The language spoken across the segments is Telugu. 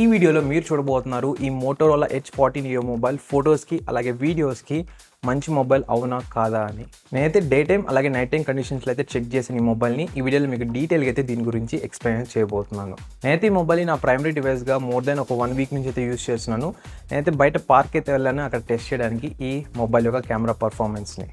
ఈ వీడియోలో మీరు చూడబోతున్నారు ఈ మోటోరోలా H40 నియో మొబైల్ ఫోటోస్కి అలాగే వీడియోస్కి మంచి మొబైల్ అవునా కాదా అని. నేనైతే డే టైం అలాగే నైట్ టైం కండిషన్స్లో అయితే చెక్ చేసిన ఈ మొబైల్ని ఈ వీడియోలో మీకు డీటెయిల్గా అయితే దీని గురించి ఎక్స్ప్లెయిన్ చేయబోతున్నాను. నేనైతే ఈ మొబైల్ని నా ప్రైమరీ డివైస్గా మోర్ దెన్ ఒక 1 వీక్ నుంచి అయితే యూస్ చేస్తున్నాను. నేనైతే బయట పార్క్ అయితే వెళ్ళాను అక్కడ టెస్ట్ చేయడానికి ఈ మొబైల్ యొక్క కెమెరా పర్ఫార్మెన్స్ని.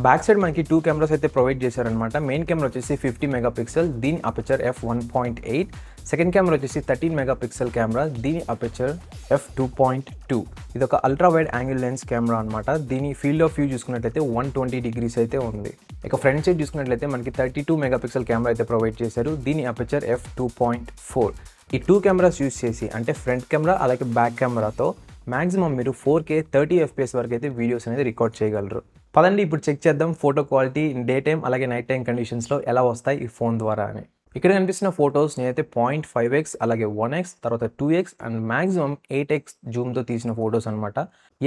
బ్యాక్ సైడ్ మనకి 2 కెమెరాస్ అయితే ప్రొవైడ్ చేశారనమాట. మెయిన్ కెమెరా వచ్చేసి 50 మెగాపిక్సెల్, దీని అపర్చర్ f1.8. సెకండ్ కెమెరా వచ్చేసి 13 మెగాపిక్సెల్ కెమెరా, దీని అపర్చర్ f2.2. ఇది ఒక ultra wide angle lens camera అనమాట. దీని ఫీల్డ్ ఆఫ్ వ్యూ చూసుకున్నట్లయితే 120 డిగ్రీస్ అయితే ఉంది. ఇక ఫ్రంట్ సైడ్ చూసుకున్నట్లయితే మనకి 32 మెగాపిక్సెల్ కెమెరా అయితే ప్రొవైడ్ చేశారు, దీని అపర్చర్ f2.4. ఈ 2 కెమెరాస్ యూస్ చేసి అంటే ఫ్రంట్ కెమెరా అలాగే బ్యాక్ కెమెరాతో మ్యాక్సిమం మీరు 4K 30 FPS వరకు అయితే వీడియోస్ అనేది రికార్డ్ చేయగలరు. పదండి ఇప్పుడు చెక్ చేద్దాం ఫోటో క్వాలిటీ డే టైం అలాగే నైట్ టైం కండిషన్స్లో ఎలా వస్తాయి ఈ ఫోన్ ద్వారా అని. ఇక్కడ కనిపిస్తున్న ఫొటోస్ నేనైతే 0.5x అలాగే 1x తర్వాత 2x అండ్ మ్యాక్సిమం 8x జూమ్తో తీసిన ఫొటోస్ అనమాట.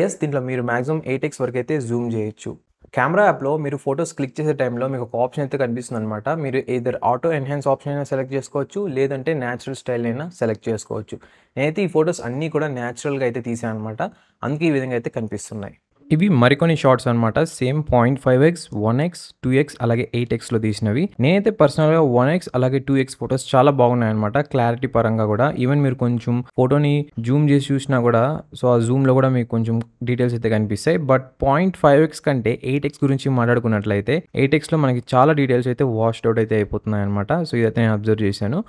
ఎస్, దీంట్లో మీరు మ్యాక్సిమం 8x వరకు అయితే జూమ్ చేయొచ్చు. కెమెరా యాప్లో మీరు ఫొటోస్ క్లిక్ చేసే టైంలో మీకు ఒక ఆప్షన్ అయితే కనిపిస్తుంది అనమాట. మీరు ఏదర్ ఆటో ఎన్హాన్స్ ఆప్షన్ అయినా సెలెక్ట్ చేసుకోవచ్చు, లేదంటే న్యాచురల్ స్టైల్ అయినా సెలెక్ట్ చేసుకోవచ్చు. నేనైతే ఈ ఫొటోస్ అన్నీ కూడా న్యాచురల్గా అయితే తీసాను అనమాట, అందుకే ఈ విధంగా అయితే కనిపిస్తున్నాయి. ఇవి మరికొన్ని షార్ట్స్ అనమాట. సేమ్ 0.5x 1x 2x అలాగే 8xలో తీసినవి. నేనైతే పర్సనల్గా 1x అలాగే 2x ఫొటోస్ చాలా బాగున్నాయి అనమాట క్లారిటీ పరంగా కూడా. ఈవెన్ మీరు కొంచెం ఫోటోని జూమ్ చేసి చూసినా కూడా సో ఆ జూమ్లో కూడా మీకు కొంచెం డీటెయిల్స్ అయితే కనిపిస్తాయి. బట్ 0.5x కంటే 8x గురించి మాట్లాడుకున్నట్లయితే 8xలో మనకి చాలా డీటెయిల్స్ అయితే వాష్డ్ అవుట్ అయితే అయిపోతున్నాయి అనమాట. సో ఇదైతే నేను అబ్జర్వ్ చేశాను.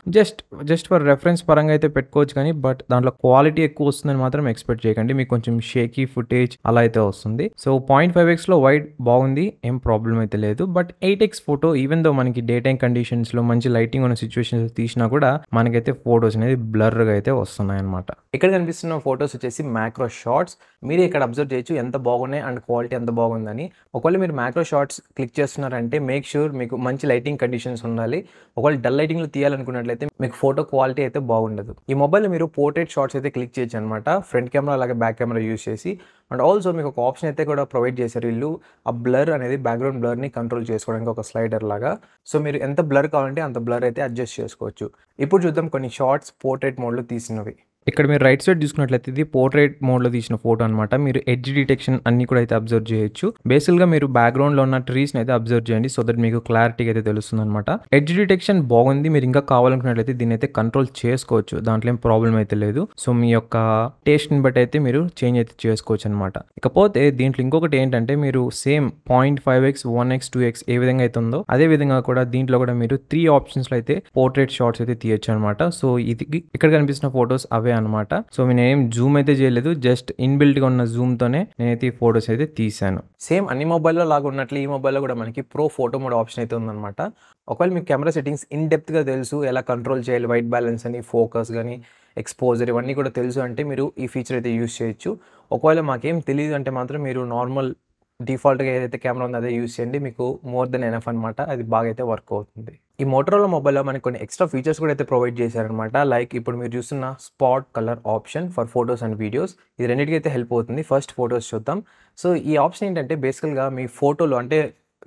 జస్ట్ ఫర్ రెఫరెన్స్ పరంగా అయితే పెట్టుకోవచ్చు కానీ బట్ దాంట్లో క్వాలిటీ ఎక్కువ వస్తుందని మాత్రం ఎక్స్పెక్ట్ చేయకండి. మీకు కొంచెం షేకీ ఫుటేజ్ అలా అయితే వస్తుంది. సో 0.5xలో వైడ్ బాగుంది, ఏం ప్రాబ్లం అయితే లేదు. But 8x photo even though మనకి డే టైం కండిషన్స్లో మంచి లైటింగ్ ఉన్న సిచ్యువేషన్స్ తీసినా కూడా మనకైతే ఫొటోస్ అనేది బ్లర్గా అయితే వస్తున్నాయి అనమాట. ఇక్కడ కనిపిస్తున్న ఫొటోస్ వచ్చేసి మ్యాక్రో షార్ట్స్. మీరు ఇక్కడ అబ్జర్వ్ చేయొచ్చు ఎంత బాగున్నాయి అండ్ క్వాలిటీ ఎంత బాగుందని. ఒకవేళ మీరు మ్యాక్రో షార్ట్స్ క్లిక్ చేస్తున్నారంటే మేక్ షూర్ మీకు మంచి లైటింగ్ కండిషన్స్ ఉండాలి. ఒకవేళ డల్ లైటింగ్లో తీయాలనుకున్నట్లయితే మీకు ఫోటో క్వాలిటీ అయితే బాగుండదు. ఈ మొబైల్లో మీరు పోర్ట్రేట్ షార్ట్స్ అయితే క్లిక్ చేయొచ్చు అనమాట, ఫ్రంట్ కెమెరా అలాగే బ్యాక్ కెమెరా యూస్ చేసి. అండ్ ఆల్సో మీకు ఒక ఆప్షన్ అయితే కూడా ప్రొవైడ్ చేశారు వీళ్ళు, ఆ బ్లర్ అనేది బ్యాక్గ్రౌండ్ బ్లర్ని కంట్రోల్ చేసుకోవడానికి ఒక స్లైడర్ లాగా. సో మీరు ఎంత బ్లర్ కావాలంటే అంత బ్లర్ అయితే అడ్జస్ట్ చేసుకోవచ్చు. ఇప్పుడు చూద్దాం కొన్ని షార్ట్స్ పోర్ట్రేట్ మోడ్లో తీసినవి. ఇక్కడ మీరు రైట్ సైడ్ చూసుకున్నట్లయితే ఇది పోర్ట్రేట్ మోడ్లో తీసిన ఫోటో అనమాట. మీరు ఎడ్జ్ డిటెక్షన్ అన్ని కూడా అయితే అబ్జర్వ్ చేయొచ్చు. బేసిక్గా మీరు బ్యాక్గ్రౌండ్లో ఉన్న ట్రీస్ని అయితే అబ్జర్వ్ చేయండి సో దట్ మీకు క్లారిటీగా అయితే తెలుస్తుంది అనమాట. ఎడ్జ్ డిటెక్షన్ బాగుంది, మీరు ఇంకా కావాలనుకున్నట్లయితే దీన్ని అయితే కంట్రోల్ చేసుకోవచ్చు, దాంట్లో ఏం ప్రాబ్లం అయితే లేదు. సో మీ యొక్క టేస్ట్ని బట్టి అయితే మీరు చేంజ్ అయితే చేసుకోవచ్చు అనమాట. ఇకపోతే దీంట్లో ఇంకొకటి ఏంటంటే మీరు సేమ్ 0.5x 1x 2x ఏ విధంగా అయితే ఉందో అదే విధంగా కూడా దీంట్లో కూడా మీరు 3 ఆప్షన్స్లో అయితే పోర్ట్రేట్ షార్ట్స్ అయితే తీయొచ్చు అనమాట. సో ఇది ఇక్కడ కనిపిస్తున్న ఫొటోస్ అవే అనమాట. సో నేనేం జూమ్ అయితే చేయలేదు, జస్ట్ ఇన్బిల్ట్ గా ఉన్న జూమ్ తోనే నేనైతే ఈ ఫొటోస్ అయితే తీసాను. సేమ్ అన్ని మొబైల్లో లాగా ఉన్నట్లు ఈ మొబైల్లో కూడా మనకి ప్రో ఫోటో మోడ్ ఆప్షన్ అయితే ఉందన్నమాట. ఒకవేళ మీకు కెమెరా సెట్టింగ్స్ ఇన్ డెప్త్ గా తెలుసు, ఎలా కంట్రోల్ చేయాలి, వైట్ బ్యాలెన్స్ అని, ఫోకస్ కానీ, ఎక్స్పోజర్ ఇవన్నీ కూడా తెలుసు అంటే మీరు ఈ ఫీచర్ అయితే యూస్ చేయొచ్చు. ఒకవేళ మాకేం తెలియదు అంటే మాత్రం మీరు నార్మల్ డిఫాల్ట్గా ఏదైతే కెమెరా ఉందో అదే యూస్ చేయండి, మీకు మోర్ దెన్ ఎనఫ్ అనమాట. అది బాగా అయితే వర్క్ అవుతుంది. ఈ మోటరోలా మొబైల్లో మనకి కొన్ని ఎక్స్ట్రా ఫీచర్స్ కూడా అయితే ప్రొవైడ్ చేశారనమాట. లైక్ ఇప్పుడు మీరు చూస్తున్న spot colour option for photos and videos, ఇది రెండింటికి అయితే హెల్ప్ అవుతుంది. ఫస్ట్ ఫొటోస్ చూద్దాం. సో ఈ ఆప్షన్ ఏంటంటే బేసికల్గా మీ ఫోటోలో అంటే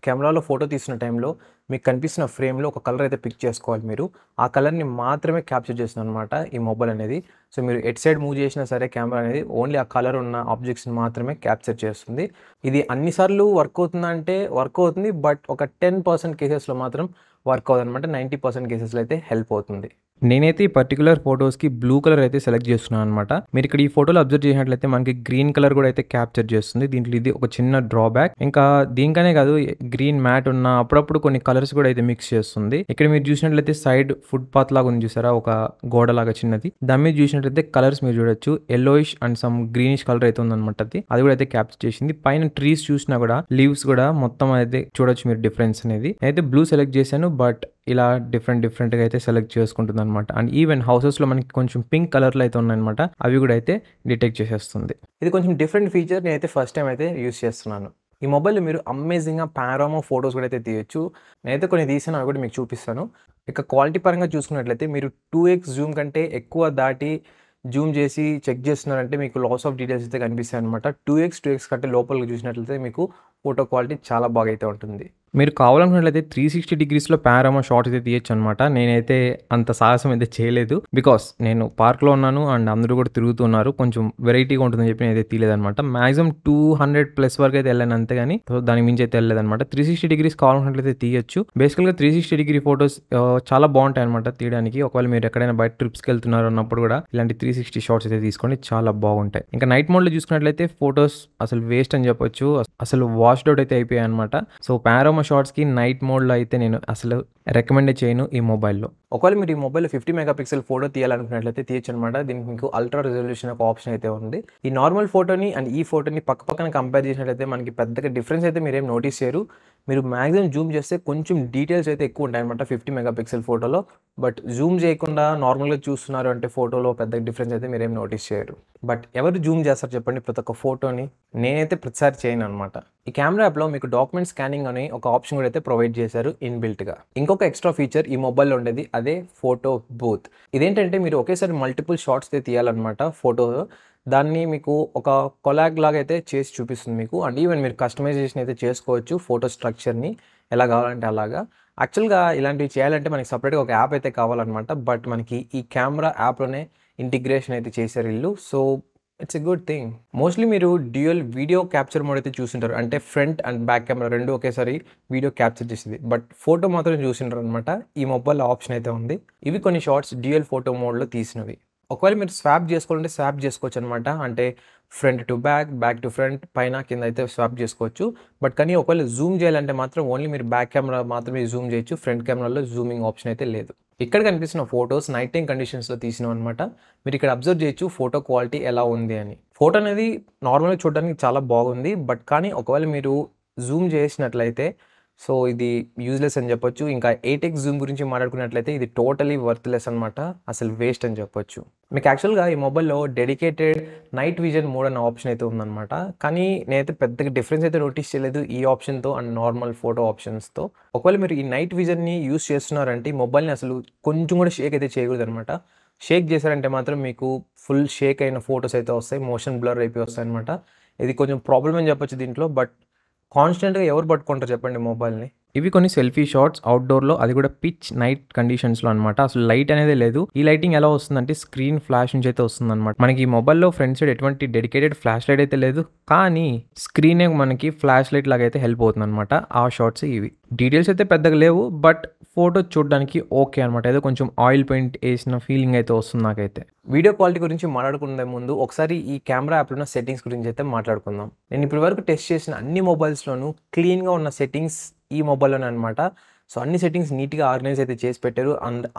కెమెరాలో ఫోటో తీసిన టైంలో మీకు కనిపిస్తున్న ఫ్రేమ్లో ఒక కలర్ అయితే పిక్ చేసుకోవాలి. మీరు ఆ కలర్ని మాత్రమే క్యాప్చర్ చేస్తుంది అనమాట ఈ మొబైల్ అనేది. సో మీరు ఎట్ సైడ్ మూవ్ చేసినా సరే కెమెరా అనేది ఓన్లీ ఆ కలర్ ఉన్న ఆబ్జెక్ట్స్ని మాత్రమే క్యాప్చర్ చేస్తుంది. ఇది అన్నిసార్లు వర్క్ అవుతుందా అంటే వర్క్ అవుతుంది, బట్ ఒక 10% కేసెస్లో మాత్రం వర్క్ అవుతుంది అనమాట. 90% కేసెస్లో అయితే హెల్ప్ అవుతుంది. నేనైతే ఈ పర్టికులర్ ఫొటోస్కి బ్లూ కలర్ అయితే సెలెక్ట్ చేస్తున్నాను అనమాట. మీరు ఇక్కడ ఈ ఫోటోలో అబ్జర్వ్ చేసినట్లయితే మనకి గ్రీన్ కలర్ కూడా అయితే క్యాప్చర్ చేస్తుంది. దీంట్లో ఇది ఒక చిన్న డ్రాబ్యాక్. ఇంకా దీనికనే కాదు, గ్రీన్ మ్యాట్ ఉన్న అప్పుడప్పుడు కొన్ని కలర్స్ కూడా అయితే మిక్స్ చేస్తుంది. ఇక్కడ మీరు చూసినట్లయితే సైడ్ ఫుట్ పాత్ లాగా ఉంది చూసారా, ఒక గోడ లాగా చిన్నది. దాని మీద చూసినట్లయితే కలర్స్ మీరు చూడొచ్చు, yellowish and some greenish colour అయితే ఉందన్నమాట. అది కూడా అయితే క్యాప్చర్ చేసింది. పైన ట్రీస్ చూసినా కూడా లీవ్స్ కూడా మొత్తం అయితే చూడొచ్చు మీరు డిఫరెన్స్ అనేది. అయితే బ్లూ సెలెక్ట్ చేశాను, బట్ ఇలా డిఫరెంట్గా అయితే సెలెక్ట్ చేసుకుంటుంది అనమాట. అండ్ ఈవెన్ హౌసెస్లో మనకి కొంచెం పింక్ కలర్లో అయితే ఉన్నాయన్నమాట, అవి కూడా అయితే డిటెక్ట్ చేసేస్తుంది. ఇది కొంచెం డిఫరెంట్ ఫీచర్, నేనైతే ఫస్ట్ టైం అయితే యూస్ చేస్తున్నాను. ఈ మొబైల్లో మీరు అమేజింగ్గా పానోరామా ఫొటోస్ కూడా అయితే తీయొచ్చు. నేనైతే కొన్ని తీసాను, అవి కూడా మీకు చూపిస్తాను. ఇక క్వాలిటీ పరంగా చూసుకున్నట్లయితే మీరు 2x జూమ్ కంటే ఎక్కువ దాటి జూమ్ చేసి చెక్ చేస్తున్నారంటే మీకు లాస్ ఆఫ్ డీటెయిల్స్ అయితే కనిపిస్తాయి అనమాట. 2x కంటే లోపలికి చూసినట్లయితే మీకు ఫోటో క్వాలిటీ చాలా బాగా అయితే ఉంటుంది. మీరు కావాలనుకున్నట్లయితే 360 డిగ్రీస్‌లో పానోరామా షాట్స్ అయితే తీయొచ్చనమాట. నేనైతే అంత సాహసం అయితే చేయలేదు. బికాస్ నేను పార్క్‌లో ఉన్నాను అండ్ అందరూ కూడా తిరుగుతున్నారు. కొంచెం వెరైటీగా ఉంటుందని చెప్పి నేనైతే తీయలేదనమాట. మాక్సిమం 200+ వరకు అయితే వెళ్ళాను అంతేగాని దానికి మించి అయితే వెళ్ళలేదనమాట. 360 డిగ్రీస్ కావాలనుకున్నట్లయితే తీయొచ్చు. బేసికల్‌గా 360 డిగ్రీ ఫోటోస్ చాలా బాగుంటాయనమాట తీయడానికి. ఒకవేళ మీరు ఎక్కడైనా బయట ట్రిప్స్‌కి వెళ్తున్నారు అన్నప్పుడు కూడా ఇలాంటి 360 షాట్స్ అయితే తీసుకోండి. చాలా బాగుంటాయి. ఇంకా నైట్ మోడ్‌లో చూసుకున్నట్లయితే ఫోటోస్ అసలు వేస్ట్ అని చెప్పొచ్చు. అసలు వాష్డ్ అవుట్ అయితే అయిపోయాయనమాట. సో పానోరామా షాట్స్‌కి నైట్ మోడ్‌లో అయితే నేను అసలు రికమెండే చేయను ఈ మొబైల్‌లో. ఒకవేళ మీరు ఈ మొబైల్‌లో 50 మెగాపిక్సెల్ ఫోటో తీయాలనుకున్నట్లయితే తీయొచ్చనమాట. దీనికి మీకు అల్ట్రా రిజల్యూషన్ ఒక ఆప్షన్ అయితే ఉంది. ఈ నార్మల్ ఫోటోని అండ్ ఈ ఫోటోని పక్కన కంపేర్ చేసినట్లయితే మనకి పెద్దగా డిఫరెన్స్ అయితే మీరేం నోటీస్ చేయరు. మీరు మాక్సిమం జూమ్ చేస్తే కొంచెం డీటెయిల్స్ అయితే ఎక్కువ ఉంటాయన్నమాట 50 మెగాపిక్సెల్ ఫోటోలో. బట్ జూమ్ చేయకుండా నార్మల్‌గా చూస్తున్నారు అంటే ఫోటోలో పెద్ద డిఫరెన్స్ అయితే మీరేం నోటీస్ చేయరు. బట్ ఎవరు జూమ్ చేస్తారు చెప్పండి ప్రతి ఒక్క ఫోటోని? నేనైతే ప్రతిసారి చేయననమాట. ఈ కెమెరా యాప్‌లో మీకు డాక్యుమెంట్ స్కానింగ్ అని ఒక ఆప్షన్ కూడా అయితే ప్రొవైడ్ చేశారు ఇన్‌బిల్ట్‌గా. ఇంకొక ఎక్స్ట్రా ఫీచర్ ఈ మొబైల్‌లో ఉండేది అదే ఫోటో బూత్. ఇదేంటంటే మీరు ఒకేసారి మల్టిపుల్ షాట్స్ అయితే తీయాలన్నమాట ఫోటో. దాన్ని మీకు ఒక కొలాగ్ లాగా అయితే చేసి చూపిస్తుంది మీకు. అండ్ ఈవెన్ మీరు కస్టమైజేషన్ అయితే చేసుకోవచ్చు ఫోటో స్ట్రక్చర్‌ని ఎలా కావాలంటే అలాగా. యాక్చువల్‌గా ఇలాంటివి చేయాలంటే మనకి సెపరేట్‌గా ఒక యాప్ అయితే కావాలన్నమాట. బట్ మనకి ఈ కెమెరా యాప్‌లోనే ఇంటిగ్రేషన్ అయితే చేశారు ఈళ్ళు. So it's a good thing. Mostly మీరు డ్యూయల్ వీడియో క్యాప్చర్ మోడ్ అయితే చూసుంటారు. అంటే ఫ్రంట్ అండ్ బ్యాక్ కెమెరా 2 ఒకేసారి వీడియో క్యాప్చర్ చేసేది. బట్ ఫోటో మాత్రం చూసింటారనమాట. ఈ మొబైల్‌లో ఆప్షన్ అయితే ఉంది. ఇవి కొన్ని షాట్స్ డ్యూయల్ ఫోటో మోడ్‌లో తీసినవి. ఒకవేళ మీరు స్వాప్ చేసుకోవాలంటే స్వాప్ చేసుకోవచ్చనమాట. అంటే front to back, back to front, పైన కింద అయితే స్వాప్ చేసుకోవచ్చు. బట్ కానీ ఒకవేళ జూమ్ చేయాలంటే మాత్రం ఓన్లీ మీరు బ్యాక్ కెమెరా మాత్రమే జూమ్ చేయొచ్చు. ఫ్రంట్ కెమెరాలో జూమింగ్ ఆప్షన్ అయితే లేదు. ఇక్కడ కనిపిస్తున్న ఫోటోస్ నైట్ టైమ్ కండిషన్స్‌లో తీసినవన్నమాట. మీరు ఇక్కడ అబ్జర్వ్ చేయొచ్చు ఫోటో క్వాలిటీ ఎలా ఉంది అని. ఫోటో అనేది నార్మల్‌గా చూడడానికి చాలా బాగుంది. బట్ కానీ ఒకవేళ మీరు జూమ్ చేసినట్లయితే సో ఇది యూజ్‌లెస్ అని చెప్పొచ్చు. ఇంకా 8x జూమ్ గురించి మాట్లాడుకున్నట్లయితే ఇది టోటలీ వర్త్‌లెస్ అనమాట. అసలు వేస్ట్ అని చెప్పొచ్చు. మీకు యాక్చువల్‌గా ఈ మొబైల్‌లో డెడికేటెడ్ నైట్ విజన్ మోడ్ అనే ఆప్షన్ అయితే ఉందనమాట. కానీ నేనైతే పెద్దగా డిఫరెన్స్ అయితే నోటీస్ చేయలేదు ఈ ఆప్షన్‌తో అండ్ నార్మల్ ఫోటో ఆప్షన్స్‌తో. ఒకవేళ మీరు ఈ నైట్ విజన్‌ని యూజ్ చేస్తున్నారంటే ఈ మొబైల్‌ని అసలు కొంచెం కూడా షేక్ అయితే చేయకూడదనమాట. షేక్ చేశారంటే మాత్రం మీకు ఫుల్ షేక్ అయిన ఫోటోస్ అయితే వస్తాయి. మోషన్ బ్లర్ అయిపోయి వస్తాయన్నమాట. ఇది కొంచెం ప్రాబ్లమ్ అని చెప్పొచ్చు దీంట్లో. బట్ కాన్స్టెంట్‌గా ఎవరు పట్టుకుంటారు చెప్పండి మొబైల్‌ని? ఇవి కొన్ని సెల్ఫీ షాట్స్ అవుట్‌డోర్‌లో అది కూడా పిచ్ నైట్ కండిషన్స్‌లో అనమాట. అసలు లైట్ అనేదే లేదు. ఈ లైటింగ్ ఎలా వస్తుందంటే స్క్రీన్ ఫ్లాష్ నుంచి అయితే వస్తుందనమాట. మనకి ఈ మొబైల్‌లో ఫ్రంట్ సైడ్ ఎటువంటి డెడికేటెడ్ ఫ్లాష్ లైట్ అయితే లేదు. కానీ స్క్రీనే మనకి ఫ్లాష్ లైట్ లాగా అయితే హెల్ప్ అవుతుందనమాట. ఆ షాట్స్ ఇవి. డీటెయిల్స్ అయితే పెద్దగా లేవు. బట్ ఫోటో చూడడానికి ఓకే అనమాట. ఏదో కొంచెం ఆయిల్ పెయింట్ ఏసిన ఫీలింగ్ అయితే వస్తుంది నాకైతే. వీడియో క్వాలిటీ గురించి మాట్లాడుకునే ముందు ఒకసారి ఈ కెమెరా యాప్‌లో ఉన్న సెట్టింగ్స్ గురించి అయితే మాట్లాడుకుందాం. నేను ఇప్పటి వరకు టెస్ట్ చేసిన అన్ని మొబైల్స్‌లోనూ క్లీన్‌గా ఉన్న సెట్టింగ్స్ ఈ మొబైల్‌లోనే అనమాట. సో అన్ని సెట్టింగ్స్ నీట్‌గా ఆర్గనైజ్ అయితే చేసి పెట్టారు.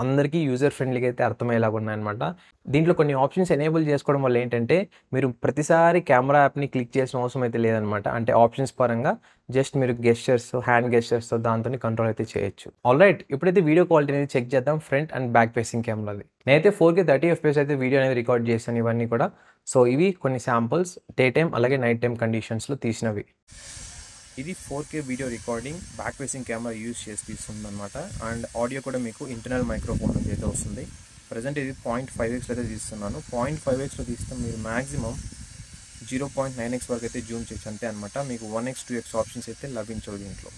అందరికీ యూజర్ ఫ్రెండ్లీగా అయితే అర్థమయ్యేలాగా ఉన్నాయన్నమాట. దీంట్లో కొన్ని ఆప్షన్స్ ఎనేబుల్ చేసుకోవడం వల్ల ఏంటంటే మీరు ప్రతిసారి కెమెరా యాప్‌ని క్లిక్ చేయాల్సిన అవసరం అయితే లేదనమాట. అంటే ఆప్షన్స్ పరంగా జస్ట్ మీరు గెస్చర్స్, హ్యాండ్ గెస్చర్స్‌తో దాంతోని కంట్రోల్ అయితే చేయొచ్చు. ఆల్రైట్, ఇప్పుడైతే వీడియో క్వాలిటీ అనేది చెక్ చేద్దాం ఫ్రంట్ అండ్ బ్యాక్ ఫేసింగ్ కెమెరాది. నేనైతే 4K 30 FPS అయితే వీడియో అనేది రికార్డ్ చేశాను ఇవన్నీ కూడా. సో ఇవి కొన్ని శాంపుల్స్ డే టైమ్ అలాగే నైట్ టైమ్ కండిషన్స్‌లో తీసినవి. ఇది 4K video recording back facing camera use చేసి తీస్తుందన్నమాట. అండ్ ఆడియో కూడా మీకు ఇంటర్నల్ మైక్రోఫోన్ నుంచి అయితే వస్తుంది. ప్రజెంట్ ఇది 0.5x అయితే తీస్తున్నాను. 0.5xలో తీస్తే మీరు మ్యాక్సిమం 0.9x వరకు అయితే జూమ్ చేయొచ్చు అంతే అనమాట. మీకు 1x 2x ఆప్షన్స్ అయితే లభించవు దీంట్లో.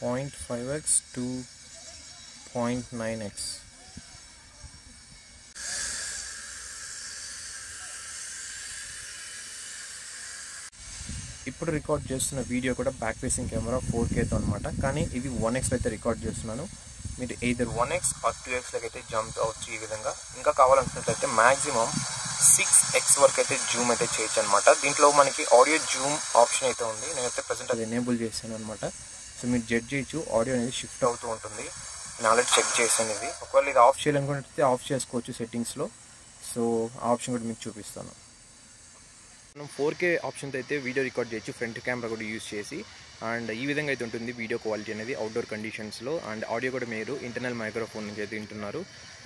Point 5x to 0.9x. ఇప్పుడు రికార్డ్ చేస్తున్న వీడియో కూడా బ్యాక్ ఫేసింగ్ కెమెరా 4Kతో అనమాట. కానీ ఇది 1x అయితే రికార్డ్ చేస్తున్నాను. మీరు ఎయిదర్ 1x ఆర్ 2xలోకి అయితే జంప్ అవచ్చు ఈ విధంగా. ఇంకా కావాలనుకున్నట్లయితే మ్యాక్సిమం 6x వరకు అయితే జూమ్ అయితే చేయొచ్చు అనమాట. దీంట్లో మనకి ఆడియో జూమ్ ఆప్షన్ అయితే ఉంది. నేనైతే ప్రజెంట్ అది ఎనేబుల్ చేశాను అనమాట. సో మీరు జడ్జ్ చేయొచ్చు, ఆడియో అనేది షిఫ్ట్ అవుతూ ఉంటుంది. నేను ఆల్రెడీ చెక్ చేశాను ఇది. ఒకవేళ ఇది ఆఫ్ చేయాలనుకున్నట్లయితే ఆఫ్ చేసుకోవచ్చు సెట్టింగ్స్లో. సో ఆ ఆప్షన్ కూడా మీకు చూపిస్తాను. మనం 4K ఆప్షన్తో అయితే వీడియో రికార్డ్ చేయొచ్చు ఫ్రంట్ కెమెరా కూడా యూజ్ చేసి. అండ్ ఈ విధంగా అయితే ఉంటుంది వీడియో క్వాలిటీ అనేది అవుట్డోర్ కండిషన్స్లో. అండ్ ఆడియో కూడా మీరు ఇంటర్నల్ మైక్రోఫోన్ నుంచి అయితే వింటున్నారు.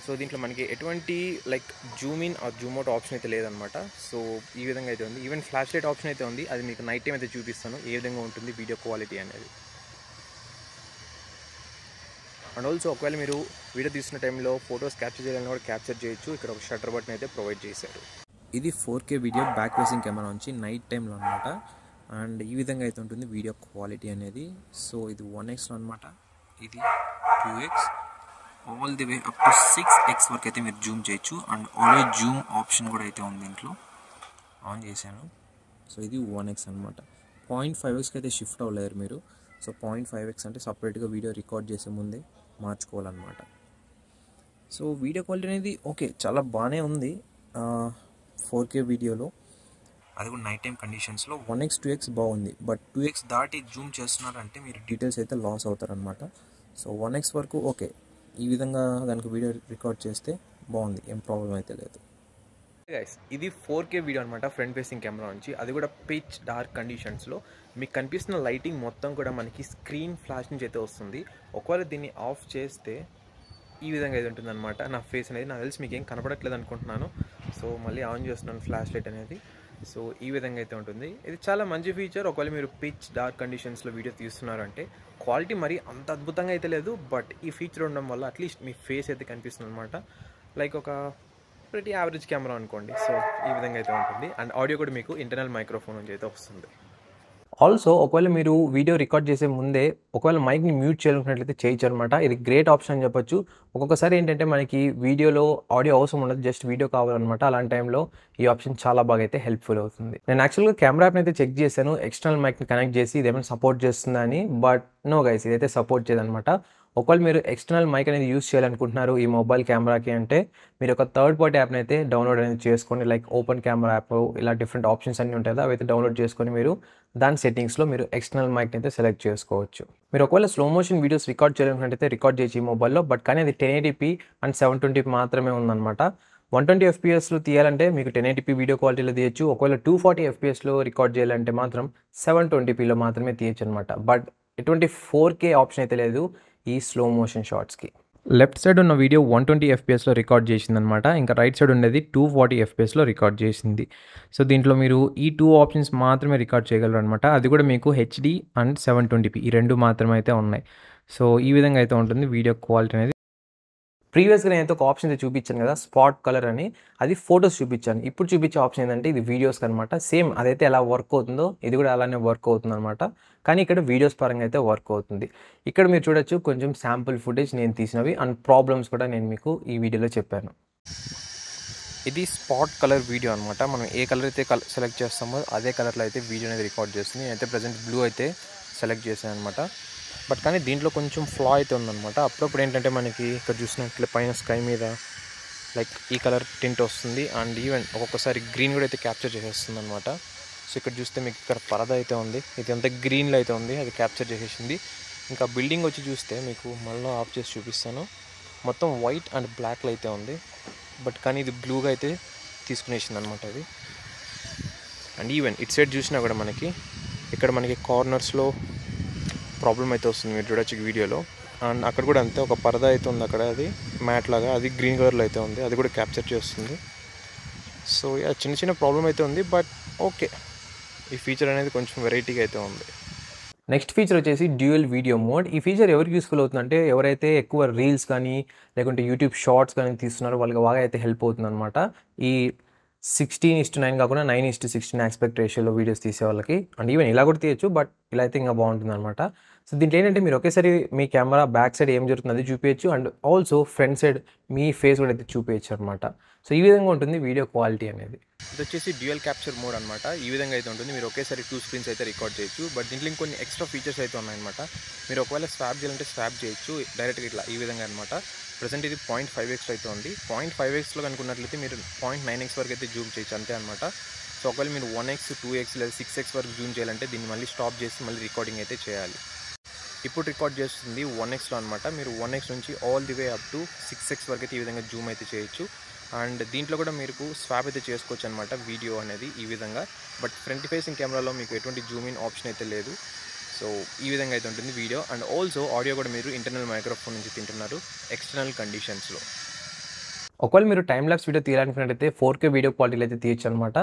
సో దీంట్లో మనకి ఎటువంటి like zoom in or zoom out option అయితే లేదనమాట. సో ఈ విధంగా అయితే ఉంది. ఈవెన్ ఫ్లాష్ లైట్ ఆప్షన్ అయితే ఉంది. అది మీకు నైట్ టైం అయితే చూపిస్తాను ఏ విధంగా ఉంటుంది వీడియో క్వాలిటీ అనేది. అండ్ ఆల్సో ఒకవేళ మీరు వీడియో తీసిన టైంలో ఫొటోస్ క్యాప్చర్ చేయాలని కూడా క్యాప్చర్ చేయొచ్చు. ఇక్కడ ఒక షట్టర్ బటన్ అయితే ప్రొవైడ్ చేశారు. ఇది 4K video back facing camera నుంచి నైట్ టైంలో అనమాట. అండ్ ఈ విధంగా అయితే ఉంటుంది వీడియో క్వాలిటీ అనేది. సో ఇది 1x అనమాట, ఇది 2x, all the way up to 6x వరకు అయితే మీరు జూమ్ చేయొచ్చు. అండ్ ఆడియో జూమ్ ఆప్షన్ కూడా అయితే ఉంది, దీంట్లో ఆన్ చేశాను. సో ఇది 1x అనమాట. 0.5xకి అయితే షిఫ్ట్ అవ్వలేరు మీరు. సో 0.5x అంటే సపరేట్గా వీడియో రికార్డ్ చేసే ముందే మార్చుకోవాలన్నమాట. సో వీడియో క్వాలిటీ అనేది ఓకే, చాలా బాగానే ఉంది 4K వీడియోలో, అది కూడా నైట్ టైం కండిషన్స్లో. 1x 2x బాగుంది, బట్ 2x దాటి జూమ్ చేస్తున్నారంటే మీరు డీటెయిల్స్ అయితే లాస్ అవుతారనమాట. సో 1x వరకు ఓకే, ఈ విధంగా దానికి వీడియో రికార్డ్ చేస్తే బాగుంది, ఏం ప్రాబ్లం అయితే లేదు. గైస్ ఇది 4K వీడియో అనమాట, ఫ్రంట్ ఫేసింగ్ కెమెరా నుంచి, అది కూడా పిచ్ డార్క్ కండిషన్స్లో. మీకు కనిపిస్తున్న లైటింగ్ మొత్తం కూడా మనకి స్క్రీన్ ఫ్లాష్ నుంచి అయితే వస్తుంది. ఒకవేళ దీన్ని ఆఫ్ చేస్తే ఈ విధంగా అయితే ఉంటుందన్నమాట. నా ఫేస్ అనేది నాకు తెలిసి మీకు ఏం కనపడట్లేదు అనుకుంటున్నాను. సో మళ్ళీ ఆన్ చేస్తున్నాను ఫ్లాష్ లైట్ అనేది. సో ఈ విధంగా అయితే ఉంటుంది. ఇది చాలా మంచి ఫీచర్. ఒకవేళ మీరు పిచ్ డార్క్ కండిషన్స్లో వీడియో తీస్తున్నారంటే క్వాలిటీ మరి అంత అద్భుతంగా అయితే లేదు, బట్ ఈ ఫీచర్ ఉండడం వల్ల అట్లీస్ట్ మీ ఫేస్ అయితే కనిపిస్తుంది అనమాట. లైక్ ఒక ప్రతి యావరేజ్ కెమెరా అనుకోండి. సో ఈ విధంగా అయితే ఉంటుంది. అండ్ ఆడియో కూడా మీకు ఇంటర్నల్ మైక్రోఫోన్ నుంచి అయితే వస్తుంది. ఆల్సో ఒకవేళ మీరు వీడియో రికార్డ్ చేసే ముందే ఒకవేళ మైక్ని మ్యూట్ చేయాలనుకున్నట్లయితే చేయొచ్చు అనమాట. ఇది గ్రేట్ ఆప్షన్ అని చెప్పొచ్చు. ఒక్కొక్కసారి ఏంటంటే మనకి వీడియోలో ఆడియో అవసరం ఉండదు, జస్ట్ వీడియో కావాలన్నమాట. అలాంటి టైంలో ఈ ఆప్షన్ చాలా బాగా అయితే హెల్ప్ఫుల్ అవుతుంది. నేను యాక్చువల్గా కెమెరా యాప్ని అయితే చెక్ చేశాను, ఎక్స్టర్నల్ మైక్ని కనెక్ట్ చేసి ఇదేమైనా సపోర్ట్ చేస్తుందా అని. బట్ నో గైస్, ఇదైతే సపోర్ట్ చేయదనమాట. ఒకవేళ మీరు ఎక్స్టర్నల్ మైక్ అనేది యూస్ చేయాలనుకుంటున్నారు ఈ మొబైల్ కెమెరాకి అంటే మీరు ఒక థర్డ్ పార్టీ యాప్ని అయితే డౌన్లోడ్ అనేది చేసుకోండి. లైక్ ఓపెన్ కెమెరా యాప్, ఇలా డిఫరెంట్ ఆప్షన్స్ అన్నీ ఉంటాయి కదా, అవి అయితే డౌన్లోడ్ చేసుకొని మీరు దాని సెట్టింగ్స్లో మీరు ఎక్స్టర్నల్ మైక్ని అయితే సెలెక్ట్ చేసుకోవచ్చు. మీరు ఒకవేళ స్లో మోషన్ వీడియోస్ రికార్డ్ చేయాలనుకుంటే రికార్డ్ చేయొచ్చు ఈ మొబైల్లో. బట్ కానీ అది 1080p అండ్ 720p మాత్రమే ఉందన్నమాట. 120 FPSలో తీయాలంటే మీకు 1080p వీడియో క్వాలిటీలో తీయచ్చు. ఒకవేళ 240 FPSలో రికార్డ్ చేయాలంటే మాత్రం 720pలో మాత్రమే తీయచ్చు అనమాట. బట్ ఎటువంటి 4K ఆప్షన్ అయితే లేదు ఈ స్లో మోషన్ షార్ట్స్కి. లెఫ్ట్ సైడ్ ఉన్న వీడియో 120 FPSలో రికార్డ్ చేసిందనమాట. ఇంకా రైట్ సైడ్ ఉండేది 240 FPSలో రికార్డ్ చేసింది. సో దీంట్లో మీరు ఈ 2 ఆప్షన్స్ మాత్రమే రికార్డ్ చేయగలరు అనమాట. అది కూడా మీకు HD అండ్ 720p ఈ రెండు మాత్రమే అయితే ఉన్నాయి. సో ఈ విధంగా అయితే ఉంటుంది వీడియో క్వాలిటీ అనేది. ప్రీవియస్గా నేనైతే ఒక ఆప్షన్ అయితే చూపించాను కదా, స్పాట్ కలర్ అని, అది ఫొటోస్ చూపించాను. ఇప్పుడు చూపించే ఆప్షన్ ఏంటంటే ఇది వీడియోస్కి అనమాట. సేమ్ అదైతే ఎలా వర్క్ అవుతుందో ఇది కూడా అలానే వర్క్ అవుతుంది అనమాట. కానీ ఇక్కడ వీడియోస్ పరంగా అయితే వర్క్ అవుతుంది. ఇక్కడ మీరు చూడొచ్చు కొంచెం శాంపుల్ ఫుటేజ్ నేను తీసినవి అండ్ ప్రాబ్లమ్స్ కూడా నేను మీకు ఈ వీడియోలో చెప్పాను. ఇది స్పాట్ కలర్ వీడియో అనమాట. మనం ఏ కలర్ అయితే సెలెక్ట్ చేస్తామో అదే కలర్లో అయితే వీడియో అనేది రికార్డ్ చేస్తుంది. నేనైతే ప్రజెంట్ బ్లూ అయితే సెలెక్ట్ చేశాను అనమాట. బట్ కానీ దీంట్లో కొంచెం ఫ్లా అయితే ఉందన్నమాట. అప్పుడప్పుడు ఏంటంటే మనకి ఇక్కడ చూసినట్లే పైన స్కై మీద లైక్ ఈ కలర్ టింట్ వస్తుంది. అండ్ ఈవెన్ ఒక్కొక్కసారి గ్రీన్ కూడా అయితే క్యాప్చర్ చేసేస్తుంది అనమాట. సో ఇక్కడ చూస్తే మీకు ఇక్కడ పరద అయితే ఉంది, ఇది అంతా గ్రీన్లో అయితే ఉంది, అది క్యాప్చర్ చేసేసింది. ఇంకా బిల్డింగ్ వచ్చి చూస్తే మీకు మళ్ళీ ఆఫ్ చేసి చూపిస్తాను. మొత్తం వైట్ అండ్ బ్లాక్లో అయితే ఉంది, బట్ కానీ ఇది బ్లూగా అయితే తీసుకునేసింది అనమాట అది. అండ్ ఈవెన్ ఇటు సైడ్ చూసినా కూడా మనకి ఇక్కడ మనకి కార్నర్స్లో ప్రాబ్లం అయితే వస్తుంది, మీరు చూడొచ్చు వీడియోలో. అండ్ అక్కడ కూడా అంతే ఒక పరద అయితే ఉంది అక్కడ, అది మ్యాట్ లాగా, అది గ్రీన్ కలర్లో అయితే ఉంది, అది కూడా క్యాప్చర్ చేస్తుంది. సో చిన్న చిన్న ప్రాబ్లం అయితే ఉంది, బట్ ఓకే, ఈ ఫీచర్ అనేది కొంచెం వెరైటీగా అయితే ఉంది. నెక్స్ట్ ఫీచర్ వచ్చేసి డ్యూయల్ వీడియో మోడ్. ఈ ఫీచర్ ఎవరికి యూస్ఫుల్ అవుతుందంటే ఎవరైతే ఎక్కువ రీల్స్ కానీ లేకుంటే యూట్యూబ్ షార్ట్స్ కానీ తీస్తున్నారో వాళ్ళకి బాగా అయితే హెల్ప్ అవుతుంది అనమాట. ఈ 16:9 కాకుండా 9:16 ఆస్పెక్ట్ రేషియోలో వీడియోస్ తీసే వాళ్ళకి. అండ్ ఈవెన్ ఇలా కూడా తీయచ్చు, బట్ ఇలా అయితే ఇంకా బాగుంటుంది అనమాట. సో దీంట్లో ఏంటంటే మీరు ఒకేసారి మీ కెమెరా బ్యాక్ సైడ్ ఏం జరుగుతుంది అది చూపించచ్చు, అండ్ ఆల్సో ఫ్రంట్ సైడ్ మీ ఫేస్ కూడా అయితే చూపించచ్చు అనమాట. సో ఈ విధంగా ఉంటుంది వీడియో క్వాలిటీ అనేది. ఇది వచ్చేసి డ్యూయల్ క్యాప్చర్ మోడ్ అనమాట. ఈ విధంగా అయితే ఉంటుంది, మీరు ఒకేసారి 2 స్క్రీన్స్ అయితే రికార్డ్ చేయొచ్చు. బట్ దీంట్లో ఇంకొన్ని ఎక్స్ట్రా ఫీచర్స్ అయితే ఉన్నాయన్నమాట. మీరు ఒకవేళ స్వాప్ చేయాలంటే స్వాప్ చేయొచ్చు డైరెక్ట్గా ఇట్లా ఈ విధంగా అనమాట. ప్రజెంట్ ఇది 0.5x అయితే ఉంది. 0.5xలో కనుకున్నట్లయితే మీరు 0.9x వరకు అయితే జూమ్ చేయొచ్చు అంతే అనమాట. సో ఒకవేళ మీరు 1x 2x లేదా 6x వరకు జూమ్ చేయాలంటే దీన్ని మళ్ళీ స్టాప్ చేసి మళ్ళీ రికార్డింగ్ అయితే చేయాలి. ఇప్పుడు రికార్డ్ చేస్తుంది 1xలో అనమాట. మీరు 1x నుంచి all the way up to 6x వరకు అయితే ఈ విధంగా జూమ్ అయితే చేయొచ్చు. అండ్ దీంట్లో కూడా మీకు స్వాప్ అయితే చేసుకోవచ్చు అనమాట వీడియో అనేది ఈ విధంగా. బట్ ఫ్రంట్ ఫేసింగ్ కెమెరాలో మీకు ఎటువంటి జూమ్ ఇన్ ఆప్షన్ అయితే లేదు. సో ఈ విధంగా అయితే ఉంటుంది వీడియో. అండ్ ఆల్సో ఆడియో కూడా మీరు ఇంటర్నల్ మైక్రోఫోన్ నుంచి తింటున్నారు ఎక్స్టర్నల్ కండిషన్స్లో. ఒకవేళ మీరు టైం ల్యాప్స్ వీడియో తీయాలనుకున్నట్టయితే 4K వీడియో క్వాలిటీలో అయితే తీయచ్చు అనమాట.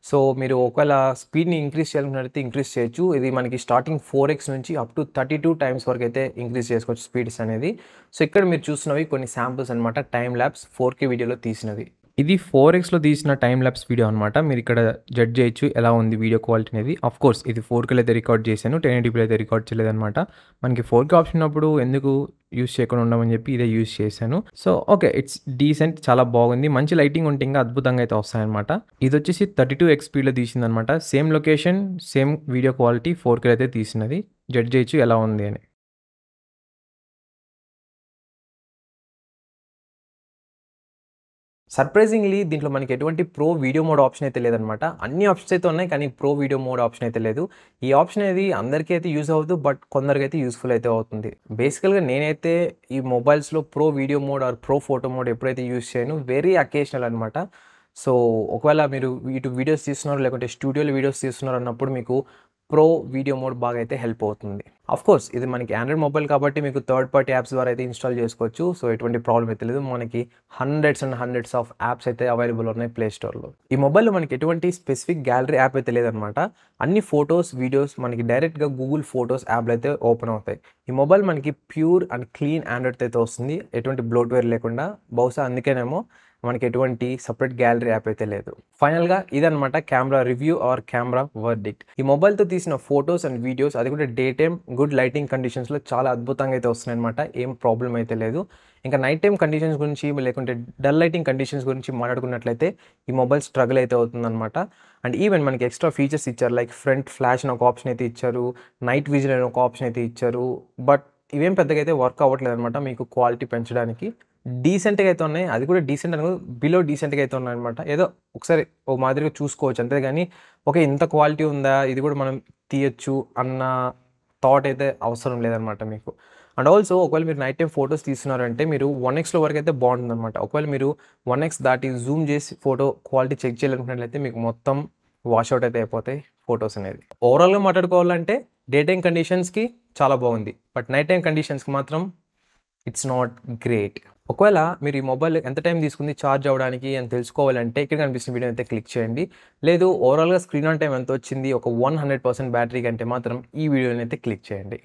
సో మీరు ఒకవేళ స్పీడ్ని ఇంక్రీజ్ చేయాలనుకున్నట్టయితే ఇంక్రీజ్ చేయొచ్చు. ఇది మనకి స్టార్టింగ్ 4x నుంచి అప్ టు 32 టైమ్స్ వరకు అయితే ఇంక్రీజ్ చేసుకోవచ్చు స్పీడ్స్ అనేది. సో ఇక్కడ మీరు చూసినవి కొన్ని శాంపుల్స్ అనమాట, టైం ల్యాప్స్ 4K వీడియోలో తీసినవి. ఇది 4Xలో తీసిన టైమ్ ల్యాప్స్ వీడియో అనమాట. మీరు ఇక్కడ జడ్జ్ చేయొచ్చు ఎలా ఉంది వీడియో క్వాలిటీ అనేది. ఆఫ్‌కోర్స్ ఇది 4Kలో అయితే రికార్డ్ చేశాను. 1080పీలో అయితే రికార్డ్ చేయలేదనమాట. మనకి 4K ఆప్షన్ ఉన్నప్పుడు ఎందుకు యూజ్ చేయకుండా ఉండమని చెప్పి ఇదే యూజ్ చేశాను. So okay. ఇట్స్ డీసెంట్, చాలా బాగుంది. మంచి లైటింగ్ ఉంటే ఇంకా అద్భుతంగా అయితే వస్తాయన్నమాట. ఇదొచ్చేసి 32x స్పీడ్‌లో తీసిందనమాట. Same location, same video quality 4Kలో అయితే తీసినది. జడ్జ్ చేయొచ్చు ఎలా ఉంది అని. సర్ప్రైజింగ్‌లీ దీంట్లో మనకి ఎటువంటి ప్రో వీడియో మోడ్ ఆప్షన్ అయితే లేదనమాట. అన్ని ఆప్షన్స్ అయితే ఉన్నాయి. కానీ ప్రో వీడియో మోడ్ ఆప్షన్ అయితే లేదు. ఈ ఆప్షన్ అనేది అందరికీ అయితే యూజ్ అవ్వదు. బట్ కొందరికైతే యూజ్‌ఫుల్ అయితే అవుతుంది. బేసికల్‌గా నేనైతే ఈ మొబైల్స్‌లో pro video mode or pro photo mode ఎప్పుడైతే యూజ్ చేయను. వెరీ అకేషనల్ అనమాట. సో ఒకవేళ మీరు ఇటు వీడియోస్ తీస్తున్నారు, లేకుంటే స్టూడియోలో వీడియోస్ తీస్తున్నారు అన్నప్పుడు మీకు ప్రో వీడియో మోడ్ బాగా అయితే హెల్ప్ అవుతుంది. ఆఫ్‌కోర్స్ ఇది మనకి ఆండ్రాయిడ్ మొబైల్ కాబట్టి మీకు థర్డ్ పార్టీ యాప్స్ ద్వారా అయితే ఇన్‌స్టాల్ చేసుకోవచ్చు. సో ఎటువంటి ప్రాబ్లమ్ అయితే లేదు. మనకి hundreds and hundreds of apps అయితే అవైలబుల్ ఉన్నాయి ప్లే స్టోర్‌లో. ఈ మొబైల్‌లో మనకి ఎటువంటి స్పెసిఫిక్ గ్యాలరీ యాప్ అయితే లేదనమాట. అన్ని ఫోటోస్, వీడియోస్ మనకి డైరెక్ట్‌గా గూగుల్ ఫోటోస్ యాప్‌లో అయితే ఓపెన్ అవుతాయి. ఈ మొబైల్ మనకి ప్యూర్ అండ్ క్లీన్ ఆండ్రాయిడ్‌తో అయితే వస్తుంది. ఎటువంటి బ్లోట్‌వేర్ లేకుండా. బహుశా అందుకేనేమో మనకి ఎటువంటి సెపరేట్ గ్యాలరీ యాప్ అయితే లేదు. ఫైనల్‌గా ఇదనమాట camera review are camera verdict. ఈ మొబైల్‌తో తీసిన ఫోటోస్ అండ్ వీడియోస్ అది కూడా డే టైమ్ గుడ్ లైటింగ్ కండిషన్స్‌లో చాలా అద్భుతంగా అయితే వస్తున్నాయన్నమాట. ఏం ప్రాబ్లమ్ అయితే లేదు. ఇంకా నైట్ టైమ్ కండిషన్స్ గురించి లేకుంటే డల్ లైటింగ్ కండిషన్స్ గురించి మాట్లాడుకున్నట్లయితే ఈ మొబైల్ స్ట్రగుల్ అయితే అవుతుందన్నమాట. అండ్ ఈవెన్ మనకి ఎక్స్ట్రా ఫీచర్స్ ఇచ్చారు. లైక్ ఫ్రంట్ ఫ్లాష్ అని ఒక ఆప్షన్ అయితే ఇచ్చారు. నైట్ విజన్ అని ఒక ఆప్షన్ అయితే ఇచ్చారు. బట్ ఇవేం పెద్దగా అయితే వర్క్ అవ్వట్లేదన్నమాట మీకు క్వాలిటీ పెంచడానికి. డీసెంట్‌గా అయితే ఉన్నాయి. అది కూడా డీసెంట్ అని బిలో డీసెంట్‌గా అయితే ఉన్నాయన్నమాట. ఏదో ఒకసారి ఓ మాదిరిగా చూసుకోవచ్చు అంతేగాని ఓకే. ఇంత క్వాలిటీ ఉందా? ఇది కూడా మనం తీయొచ్చు అన్న థాట్ అయితే అవసరం లేదనమాట మీకు. అండ్ ఆల్సో ఒకవేళ మీరు నైట్ టైమ్ ఫోటోస్ తీస్తున్నారంటే మీరు 1xలో వరకు అయితే బాగుంటుందన్నమాట. ఒకవేళ మీరు 1x దాటి జూమ్ చేసి ఫోటో క్వాలిటీ చెక్ చేయాలనుకున్నట్లయితే మీకు మొత్తం వాష్ ఔట్ అయితే అయిపోతాయి ఫోటోస్ అనేది. ఓవరాల్‌గా మాట్లాడుకోవాలంటే డే టైమ్ కండిషన్స్‌కి చాలా బాగుంది. బట్ నైట్ టైమ్ కండిషన్స్‌కి మాత్రం ఇట్స్ నాట్ గ్రేట్. ఒకవేళ మీరు ఈ మొబైల్ ఎంత టైం తీసుకుంది ఛార్జ్ అవ్వడానికి అని తెలుసుకోవాలంటే ఇక్కడ కనిపిస్తున్న వీడియో అయితే క్లిక్ చేయండి. లేదు ఓవరాల్‌గా స్క్రీన్ ఆన్ టైమ్ ఎంత వచ్చింది ఒక 100% బ్యాటరీ కంటే మాత్రం ఈ వీడియోని అయితే క్లిక్ చేయండి.